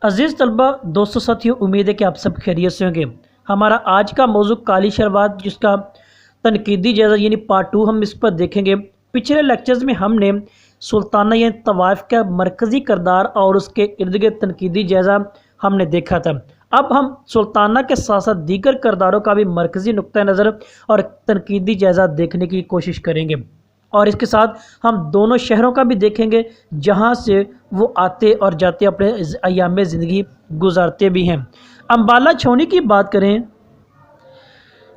अजीज़ तलबा दोस्तों साथियों, उम्मीद है कि आप सब खैरियत से होंगे। हमारा आज का मौजू काली शलवार, जिसका तनकीदी जायज़ा यानी पार्ट 2 हम इस पर देखेंगे। पिछले लेक्चर्स में हमने सुल्ताना यानी तवाइफ का मरकज़ी किरदार और उसके इर्द गिर्द तनकीदी जायज़ा हमने देखा था। अब हम सुल्ताना के साथ साथ दीगर किरदारों का भी मरकज़ी नुक्ता नज़र और तनकीदी जायज़ा देखने की कोशिश करेंगे, और इसके साथ हम दोनों शहरों का भी देखेंगे जहां से वो आते और जाते अपने अयाम ज़िंदगी गुजारते भी हैं। अम्बाला छावनी की बात करें,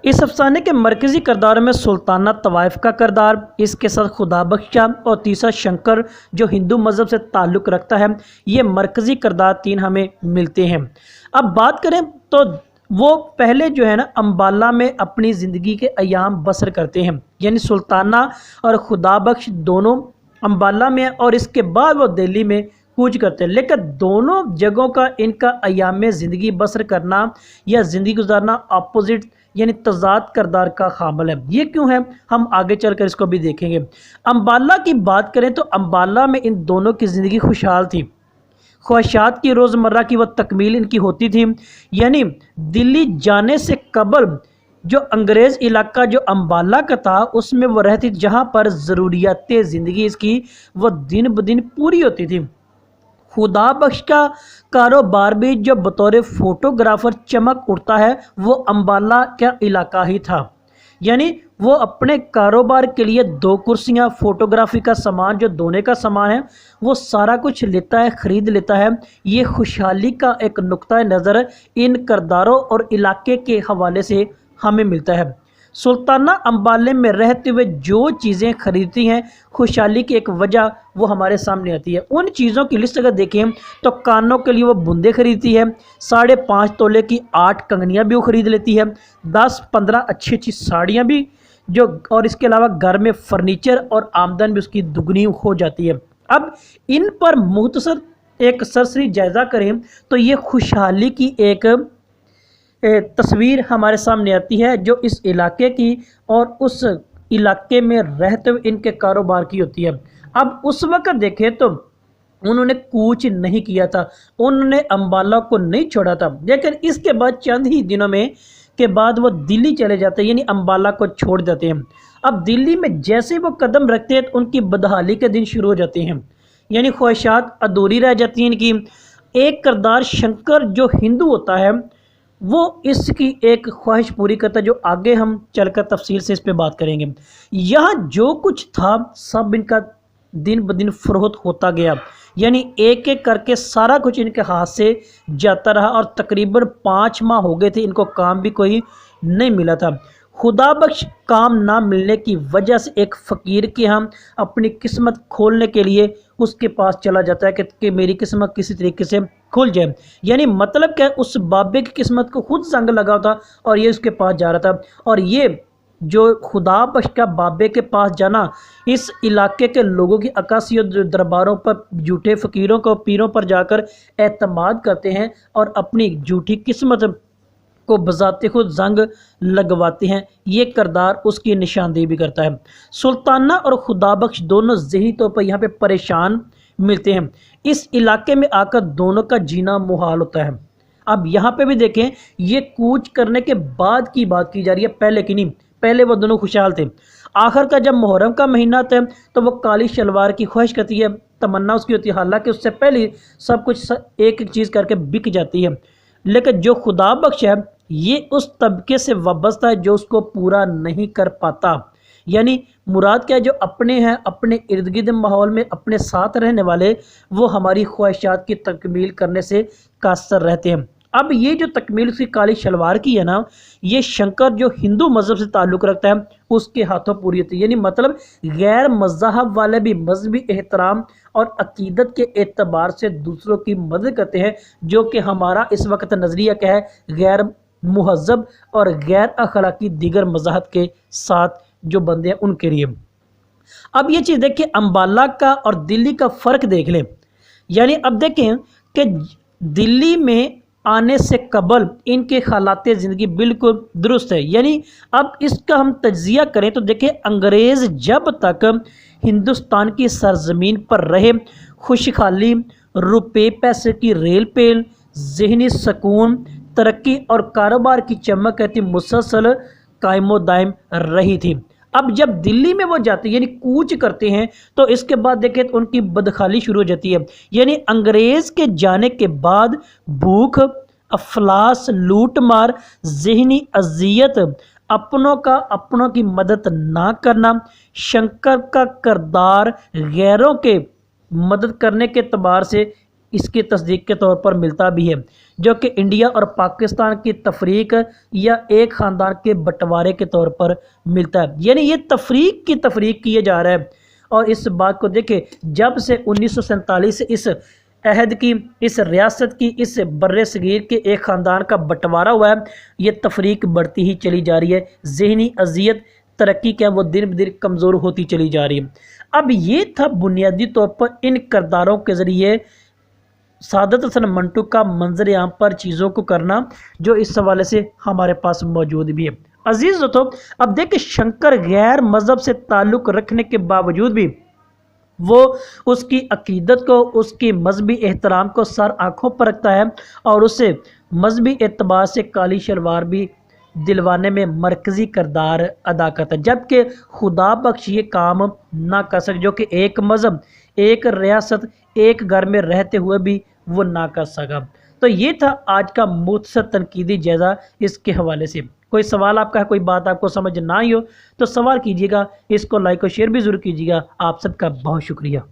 इस अफसाने के मरकज़ी किरदार में सुल्ताना तवाइफ का किरदार, इसके साथ खुदाबख्श और तीसरा शंकर जो हिंदू मज़हब से ताल्लुक़ रखता है, ये मरकज़ी किरदार 3 हमें मिलते हैं। अब बात करें तो वो पहले जो है ना अम्बाला में अपनी ज़िंदगी के अयाम बसर करते हैं, यानी सुल्ताना और खुदाबख्श दोनों अम्बाला में और इसके बाद वो दिल्ली में कूच करते हैं। लेकिन दोनों जगहों का इनका अयाम ज़िंदगी बसर करना या ज़िंदगी गुजारना अपोजिट यानी तज़ाद किरदार का खामिल है। ये क्यों है, हम आगे चलकर इसको भी देखेंगे। अम्बाला की बात करें तो अम्बाला में इन दोनों की ज़िंदगी खुशहाल थी। ख्वाहिशात की रोज़मर्रा की वह तकमील इनकी होती थी, यानी दिल्ली जाने से कबल जो अंग्रेज़ इलाका जो अम्बाला का था उसमें वो रहती, जहाँ पर ज़रूरियात ज़िंदगी इसकी वो दिन ब दिन पूरी होती थी। खुदाबख्श का कारोबार भी जो बतौर फ़ोटोग्राफ़र चमक उठता है वो अम्बाला का इलाका ही था, यानी वो अपने कारोबार के लिए 2 कुर्सियाँ, फ़ोटोग्राफी का सामान जो धोने का सामान है वो सारा कुछ लेता है, ख़रीद लेता है। ये खुशहाली का एक नुक्ता नज़र इन किरदारों और इलाके के हवाले से हमें मिलता है। सुल्ताना अम्बाले में रहते हुए जो चीज़ें खरीदती हैं, खुशहाली की एक वजह वो हमारे सामने आती है। उन चीज़ों की लिस्ट अगर देखें तो कानों के लिए वो बूंदे खरीदती है, 5.5 तोले की 8 कंगनियाँ भी वो खरीद लेती है, 10-15 अच्छी अच्छी साड़ियाँ भी जो, और इसके अलावा घर में फर्नीचर और आमदन भी उसकी दुगनी हो जाती है। अब इन पर मुख्तसर एक सरसरी जायज़ा करें तो ये खुशहाली की एक तस्वीर हमारे सामने आती है जो इस इलाके की और उस इलाके में रहते हुए इनके कारोबार की होती है। अब उस वक्त देखें तो उन्होंने कूच नहीं किया था, उन्होंने अम्बाला को नहीं छोड़ा था, लेकिन इसके बाद चंद ही दिनों में के बाद वो दिल्ली चले जाते हैं, यानी अम्बाला को छोड़ देते हैं। अब दिल्ली में जैसे वो कदम रखते हैं तो उनकी बदहाली के दिन शुरू हो जाते हैं, यानी ख्वाहिशात अधूरी रह जाती हैं इनकी। एक किरदार शंकर जो हिंदू होता है वो इसकी एक ख्वाहिश पूरी करता है, जो आगे हम चलकर तफसील से इस पे बात करेंगे। यहाँ जो कुछ था सब इनका दिन ब दिन फरोख्त होता गया, यानी एक एक करके सारा कुछ इनके हाथ से जाता रहा और तकरीबन 5 माह हो गए थे इनको काम भी कोई नहीं मिला था। खुदाबख्श काम ना मिलने की वजह से एक फ़कीर के यहाँ अपनी किस्मत खोलने के लिए उसके पास चला जाता है कि मेरी किस्मत किसी तरीके से खुल जाए, यानी मतलब क्या, उस बाबे की किस्मत को खुद जंग लगा था और ये उसके पास जा रहा था। और ये जो खुदाबख्श का बाबे के पास जाना इस इलाके के लोगों की अक्सी दरबारों पर झूठे फ़कीरों को पीरों पर जाकर एतमाद करते हैं और अपनी झूठी किस्मत को बजाते खुद जंग लगवाते हैं। ये किरदार उसकी निशानदेही भी करता है। सुल्ताना और खुदाबख्श दोनों ज़हनी तौर पर यहाँ पे परेशान मिलते हैं। इस इलाके में आकर दोनों का जीना मुहाल होता है। अब यहाँ पे भी देखें, ये कूच करने के बाद की बात की जा रही है, पहले की नहीं। पहले वो दोनों खुशहाल थे। आखिर का जब मुहर्रम का महीना आता है तो वो काली शलवार की ख्वाहिश करती है, तमन्ना उसकी होती है, हालांकि उससे पहले सब कुछ एक एक चीज़ करके बिक जाती है। लेकिन जो खुदाबख्श है ये उस तबके से वाबस्ता है जो उसको पूरा नहीं कर पाता, यानी मुराद क्या है, जो अपने हैं, अपने इर्द गिर्द माहौल में अपने साथ रहने वाले, वो हमारी ख्वाहिशात की तकमील करने से कासर रहते हैं। अब ये जो तकमील उसकी काली शलवार की है ना, ये शंकर जो हिंदू मज़हब से ताल्लुक़ रखता है उसके हाथों पूरी होती है, यानी मतलब गैर मज़हब वाले भी मजहबी एहतराम और अकीदत के एतबार से दूसरों की मदद करते हैं, जो कि हमारा इस वक्त नज़रिया क्या है, गैर मुहज़्ज़ब और गैर अखलाकी दीगर मज़ाहब के साथ जो बंदे हैं उनके लिए। अब ये चीज़ देखिए, अम्बाला का और दिल्ली का फ़र्क देख लें, यानी अब देखें कि दिल्ली में आने से कबल इनके हालात ज़िंदगी बिल्कुल दुरुस्त है, यानी अब इसका हम तज्ज़िया करें तो देखें, अंग्रेज़ जब तक हिंदुस्तान की सरज़मीन पर रहे खुशहाली रुपए पैसे की रेल पेल, ज़हनी सुकून, तरक्की और कारोबार की चमक कहती मुसलसल कायमो दायम रही थी। अब जब दिल्ली में वो जाते यानी कूच करते हैं तो इसके बाद देखें तो उनकी बदहाली शुरू हो जाती है। यानी अंग्रेज़ के जाने के बाद भूख, अफलास, लूट मार, ज़हनी अजियत, अपनों की मदद ना करना, शंकर का किरदार गैरों के मदद करने के एतबार से इसकी तस्दीक के तौर पर मिलता भी है, जो कि इंडिया और पाकिस्तान की तफरीक या एक ख़ानदान के बंटवारे के तौर पर मिलता है। यानी ये तफरीक किया जा रहा है। और इस बात को देखें, जब से 1947 से इस अहद की, इस रियासत की, इस बर्रे सगीर के एक ख़ानदान का बंटवारा हुआ है, ये तफरीक बढ़ती ही चली जा रही है। ज़हनी अजियत, तरक्की क्या वो दिन ब दिन कमज़ोर होती चली जा रही है। अब ये था बुनियादी तौर पर इन किरदारों के ज़रिए सादत हसन मंटू का मंजर आम पर चीज़ों को करना, जो इस हवाले से हमारे पास मौजूद भी है। अजीज़ दोस्तों, अब देखिए शंकर गैर मज़हब से ताल्लुक़ रखने के बावजूद भी वो उसकी अकीदत को, उसकी मजहबी एहतराम को सर आँखों पर रखता है और उसे मजहबी एतबार से काली शलवार भी दिलवाने में मरकज़ी किरदार अदा करता है। जबकि खुदा बख्श ये काम ना कर सके, जो कि एक मज़हब, एक रियासत, एक घर में रहते हुए भी वो ना कर सका। तो ये था आज का मुख्तसर तनकीदी जायज़ा इसके हवाले से। कोई सवाल आपका है, कोई बात आपको समझ ना आई हो तो सवाल कीजिएगा, इसको लाइक और शेयर भी ज़रूर कीजिएगा। आप सबका बहुत शुक्रिया।